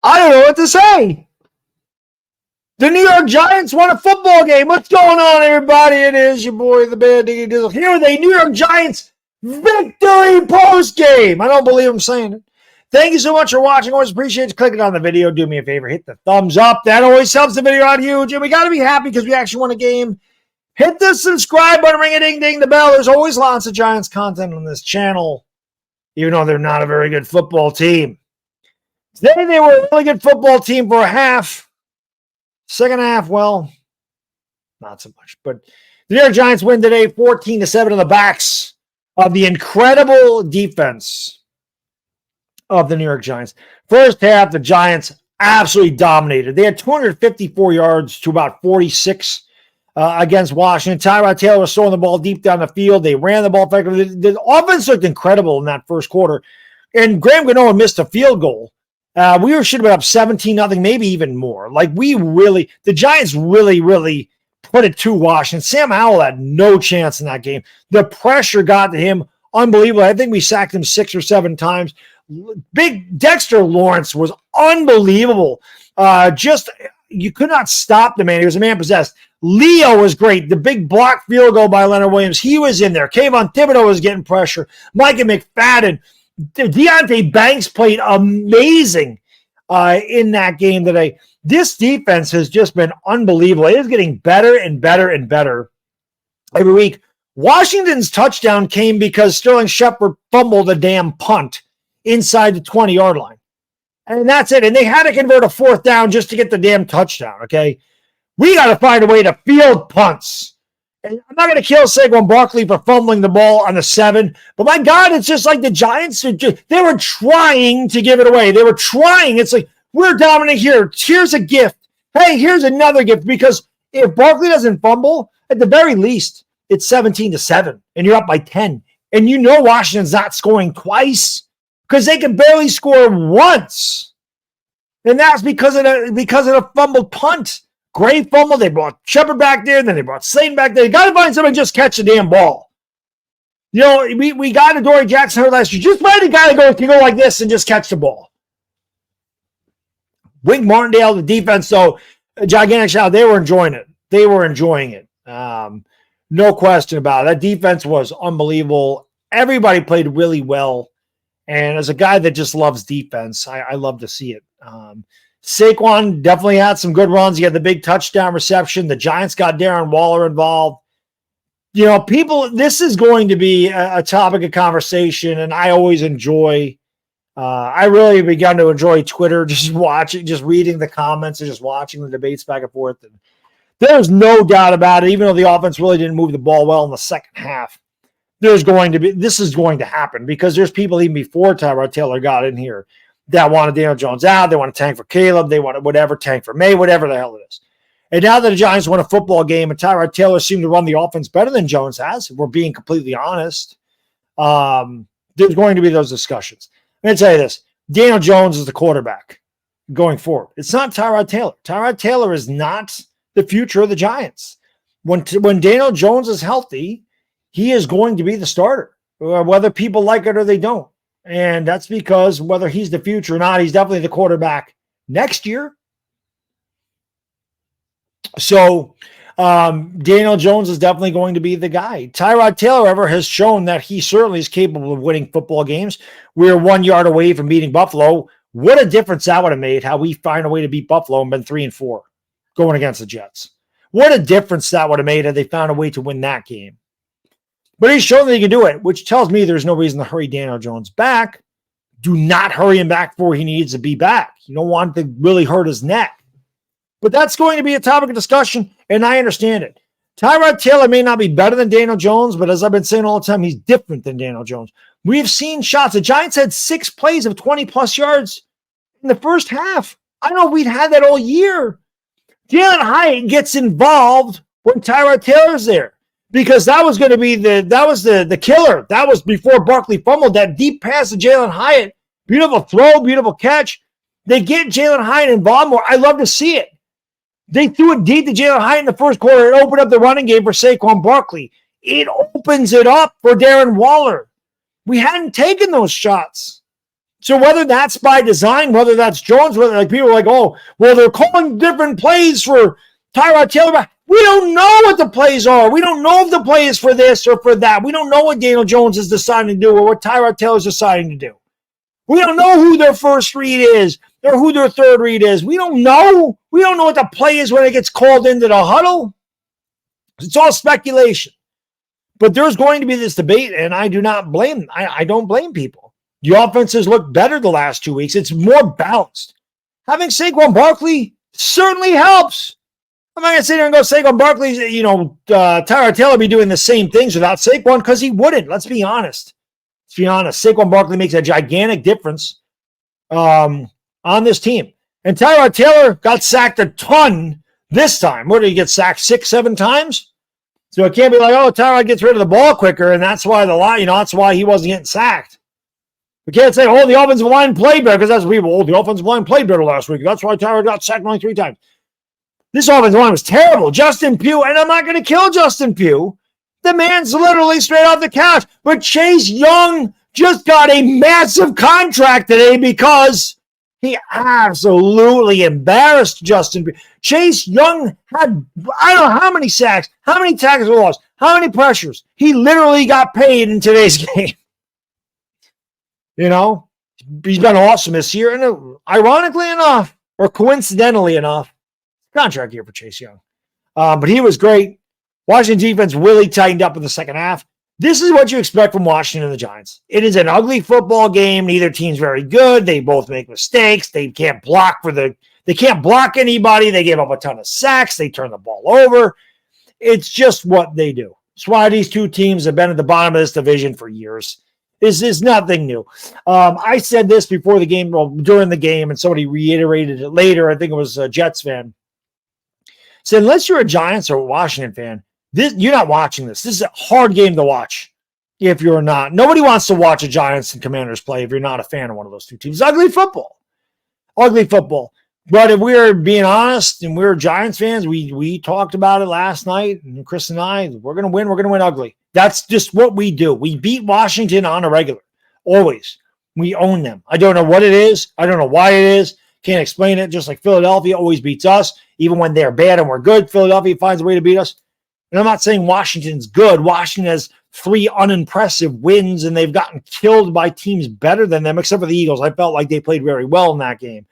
I don't know what to say. The New York Giants won a football game. What's going on, everybody? It is your boy, the Baddog. Here with a New York Giants victory post game. I don't believe I'm saying it. Thank you so much for watching. Always appreciate you clicking on the video. Do me a favor, hit the thumbs up. That always helps the video out huge. And we got to be happy because we actually won a game. Hit the subscribe button, ring a ding ding the bell. There's always lots of Giants content on this channel, even though they're not a very good football team. Today they were a really good football team for a half. Second half, well, not so much. But the New York Giants win today 14-7 on the backs of the incredible defense of the New York Giants. First half, the Giants absolutely dominated. They had 254 yards to about 46 against Washington. Tyrod Taylor was throwing the ball deep down the field. They ran the ball effectively. The offense looked incredible in that first quarter. And Graham Gano missed a field goal. We should have been up 17-0, maybe even more. The Giants really put it to Washington. Sam Howell had no chance in that game. The pressure got to him unbelievable. I think we sacked him 6 or 7 times. Big Dexter Lawrence was unbelievable. You could not stop the man. He was a man possessed. Leo was great. The big block field goal by Leonard Williams, he was in there. Kayvon Thibodeau was getting pressure. Micah McFadden. Deonte Banks played amazing in that game today. This defense has just been unbelievable. It is getting better and better and better every week. Washington's touchdown came because Sterling Shepard fumbled a damn punt inside the 20-yard line. And that's it. And they had to convert a 4th down just to get the damn touchdown, okay? We got to find a way to field punts. And I'm not going to kill Saquon Barkley for fumbling the ball on the 7, but my God, it's just like the Giants, they were trying to give it away. They were trying. It's like, we're dominant here. Here's a gift. Hey, here's another gift, because if Barkley doesn't fumble, at the very least, it's 17-7, and you're up by 10. And you know Washington's not scoring twice because they can barely score once. And that's because of a fumbled punt. Great fumble. They brought Shepard back there. Then they brought Slayton back there. You got to find somebody to just catch the damn ball. You know, we got Adoree Jackson hurt last year. Just find a guy to go like this and just catch the ball. Wink Martindale, the defense, though, a gigantic shout. They were enjoying it. They were enjoying it. No question about it. That defense was unbelievable. Everybody played really well. And as a guy that just loves defense, I love to see it. Saquon definitely had some good runs. He had the big touchdown reception. The Giants got Darren Waller involved. You know, this is going to be a topic of conversation, and I always enjoy. I really begun to enjoy Twitter, just reading the comments and just watching the debates back and forth. And there's no doubt about it, even though the offense really didn't move the ball well in the second half, this is going to happen because there's people even before Tyrod Taylor got in here that wanted Daniel Jones out. They want to tank for Caleb. They want whatever, tank for May, whatever the hell it is. And now that the Giants won a football game and Tyrod Taylor seemed to run the offense better than Jones has, if we're being completely honest, there's going to be those discussions. Let me tell you this. Daniel Jones is the quarterback going forward. It's not Tyrod Taylor. Tyrod Taylor is not the future of the Giants. When Daniel Jones is healthy, he is going to be the starter, whether people like it or they don't. And that's because whether he's the future or not, he's definitely the quarterback next year. So Daniel Jones is definitely going to be the guy. Tyrod Taylor, however, has shown that he certainly is capable of winning football games. We're 1 yard away from beating Buffalo. What a difference that would have made, how we find a way to beat Buffalo and been 3-4 going against the Jets. What a difference that would have made had they found a way to win that game. But he's shown that he can do it, which tells me there's no reason to hurry Daniel Jones back. Do not hurry him back before he needs to be back. You don't want to really hurt his neck. But that's going to be a topic of discussion, and I understand it. Tyrod Taylor may not be better than Daniel Jones, but as I've been saying all the time, he's different than Daniel Jones. We've seen shots. The Giants had 6 plays of 20-plus yards in the first half. I don't know if we'd had that all year. Jalen Hyatt gets involved when Tyrod Taylor's there. Because that was going to be the killer. That was before Barkley fumbled that deep pass to Jalen Hyatt. Beautiful throw, beautiful catch. They get Jalen Hyatt involved more. I love to see it. They threw it deep to Jalen Hyatt in the first quarter. It opened up the running game for Saquon Barkley. It opens it up for Darren Waller. We hadn't taken those shots. So whether that's by design, whether that's Jones, whether like people are like, oh, well, they're calling different plays for Tyrod Taylor. We don't know what the plays are. We don't know if the play is for this or for that. We don't know what Daniel Jones is deciding to do or what Tyrod Taylor is deciding to do. We don't know who their first read is or who their third read is. We don't know. We don't know what the play is when it gets called into the huddle. It's all speculation. But there's going to be this debate, and I do not blame. I don't blame people. The offenses look better the last 2 weeks. It's more balanced. Having Saquon Barkley certainly helps. I'm not going to sit here and go Saquon Barkley, Tyrod Taylor be doing the same things without Saquon because he wouldn't. Let's be honest. Saquon Barkley makes a gigantic difference on this team. And Tyrod Taylor got sacked a ton this time. What did he get sacked 6-7 times? So it can't be like, oh, Tyrod gets rid of the ball quicker, and that's why that's why he wasn't getting sacked. We can't say, oh, the offensive line played better because that's what people, the offensive line played better last week. That's why Tyrod got sacked only 3 times. This offensive line was terrible. Justin Pugh, and I'm not going to kill Justin Pugh. The man's literally straight off the couch. But Chase Young just got a massive contract today because he absolutely embarrassed Justin Pugh. Chase Young had, I don't know how many sacks, how many tackles were lost, how many pressures. He literally got paid in today's game. He's been awesome this year. And ironically enough, or coincidentally enough, contract year for Chase Young. But he was great. Washington defense really tightened up in the second half. This is what you expect from Washington and the Giants. It is an ugly football game. Neither team's very good. They both make mistakes. They can't block anybody. They give up a ton of sacks. They turn the ball over. It's just what they do. That's why these two teams have been at the bottom of this division for years. This is nothing new. I said this before the game, during the game, and somebody reiterated it later. I think it was a Jets fan. Said, unless you're a Giants or a Washington fan, you're not watching this. This is a hard game to watch if you're not. Nobody wants to watch a Giants and Commanders play if you're not a fan of one of those two teams. Ugly football. Ugly football. But if we're being honest and we're Giants fans, we talked about it last night, and Chris and I, we're going to win. We're going to win ugly. That's just what we do. We beat Washington on a regular. Always. We own them. I don't know what it is. I don't know why it is. Can't explain it. Just like Philadelphia always beats us. Even when they're bad and we're good, Philadelphia finds a way to beat us. And I'm not saying Washington's good. Washington has 3 unimpressive wins, and they've gotten killed by teams better than them, except for the Eagles. I felt like they played very well in that game.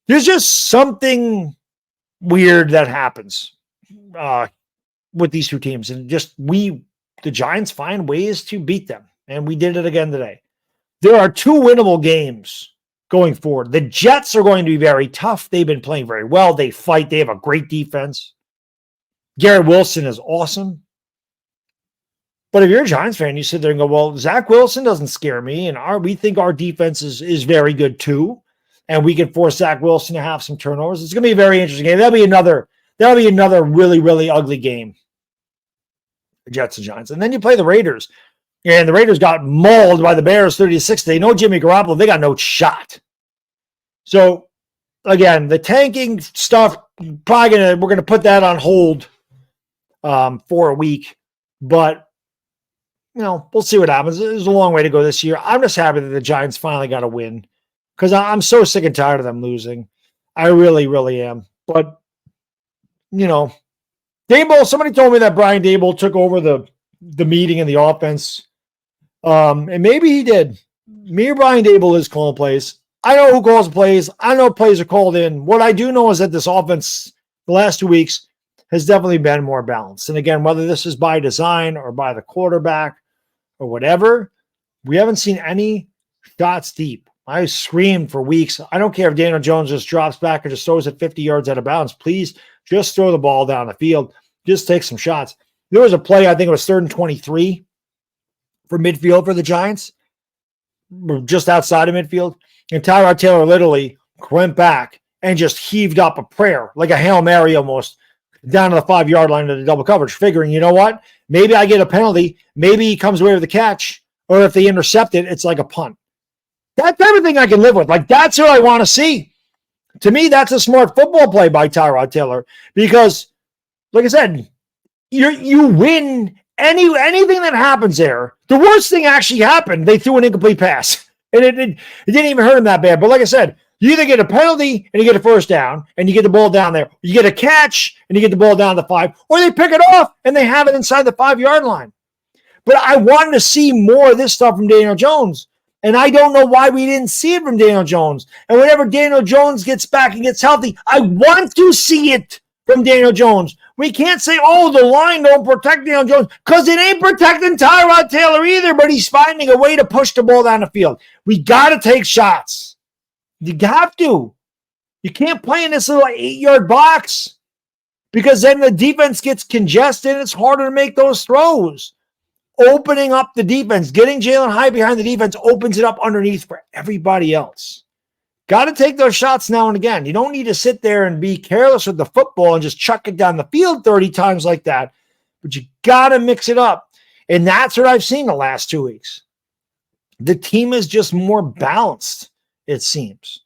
There's just something weird that happens with these two teams. And just the Giants find ways to beat them. And we did it again today. There are 2 winnable games going forward. The Jets are going to be very tough. They've been playing very well. They fight. They have a great defense. Garrett Wilson is awesome. But if you're a Giants fan, you sit there and go, well, Zach Wilson doesn't scare me. And we think our defense is very good too. And we can force Zach Wilson to have some turnovers. It's going to be a very interesting game. That'll be another really, really ugly game. The Jets and Giants. And then you play the Raiders. And the Raiders got mauled by the Bears 30-6. They know Jimmy Garoppolo. They got no shot. So, again, the tanking stuff, we're going to put that on hold for a week. But, we'll see what happens. There's a long way to go this year. I'm just happy that the Giants finally got a win because I'm so sick and tired of them losing. I really, really am. But, Daboll, somebody told me that Brian Daboll took over the meeting in the offense. And maybe he did. Me or Brian Daboll is calling plays. I know who calls plays. I know plays are called in. What I do know is that this offense, the last 2 weeks, has definitely been more balanced. And again, whether this is by design or by the quarterback or whatever, we haven't seen any shots deep. I screamed for weeks. I don't care if Daniel Jones just drops back or just throws it 50 yards out of bounds. Please just throw the ball down the field. Just take some shots. There was a play, I think it was 3rd and 23 for midfield for the Giants, just outside of midfield. And Tyrod Taylor literally went back and just heaved up a prayer, like a Hail Mary almost, down to the 5-yard line to the double coverage, figuring, you know what? Maybe I get a penalty. Maybe he comes away with the catch. Or if they intercept it, it's like a punt. That type of thing I can live with. Like, that's what I want to see. To me, that's a smart football play by Tyrod Taylor. Because, like I said, you win anything that happens there. The worst thing actually happened. They threw an incomplete pass. And it didn't even hurt him that bad. But like I said, you either get a penalty and you get a first down and you get the ball down there. You get a catch and you get the ball down the 5, or they pick it off and they have it inside the 5-yard line. But I wanted to see more of this stuff from Daniel Jones. And I don't know why we didn't see it from Daniel Jones. And whenever Daniel Jones gets back and gets healthy, I want to see it from Daniel Jones. We can't say, oh, the line don't protect Daniel Jones, because it ain't protecting Tyrod Taylor either, but he's finding a way to push the ball down the field. We got to take shots. You have to. You can't play in this little 8-yard box, because then the defense gets congested and it's harder to make those throws. Opening up the defense, getting Jalen Hyatt behind the defense opens it up underneath for everybody else. Got to take those shots now and again. You don't need to sit there and be careless with the football and just chuck it down the field 30 times like that. But you got to mix it up. And that's what I've seen the last 2 weeks. The team is just more balanced, it seems.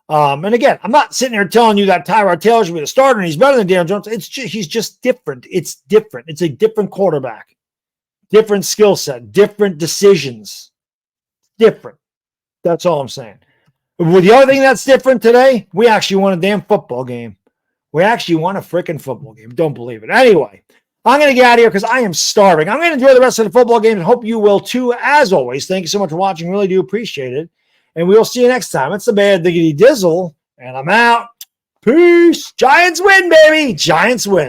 And again, I'm not sitting here telling you that Tyrod Taylor should be the starter and he's better than Daniel Jones. He's just different. It's different. It's a different quarterback. Different skill set, different decisions. Different. That's all I'm saying. Well, the other thing that's different today, we actually won a damn football game. We actually won a freaking football game. Don't believe it. Anyway, I'm going to get out of here because I am starving. I'm going to enjoy the rest of the football game and hope you will too. As always, thank you so much for watching. Really do appreciate it. And we'll see you next time. It's the Bad Diggity Dizzle, and I'm out. Peace. Giants win, baby. Giants win.